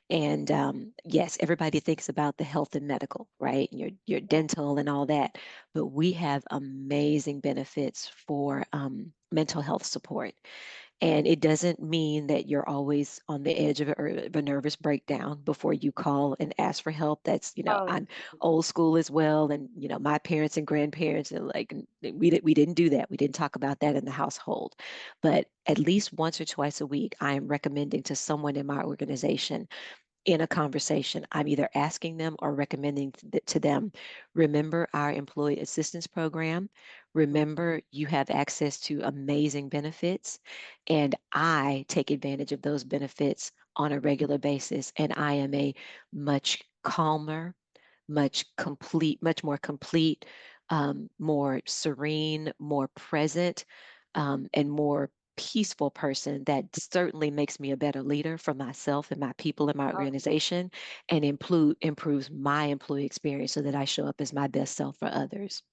And yes, everybody thinks about the health and medical, right? And your Yeah. dental and all that, but we have amazing benefits for mental health support. And it doesn't mean that you're always on the edge of a nervous breakdown before you call and ask for help. That's, Oh, I'm old school as well. And, my parents and grandparents and like we didn't do that. We didn't talk about that in the household. But at least once or twice a week, I am recommending to someone in my organization in a conversation, I'm either asking them or recommending to them, remember our employee assistance program. mhm. Remember, you have access to amazing benefits, and I take advantage of those benefits on a regular basis. And I am a much calmer, much more complete, more serene, more present, and more peaceful person that certainly makes me a better leader for myself and my people in my Oh, organization and improves my employee experience so that I show up as my best self for others.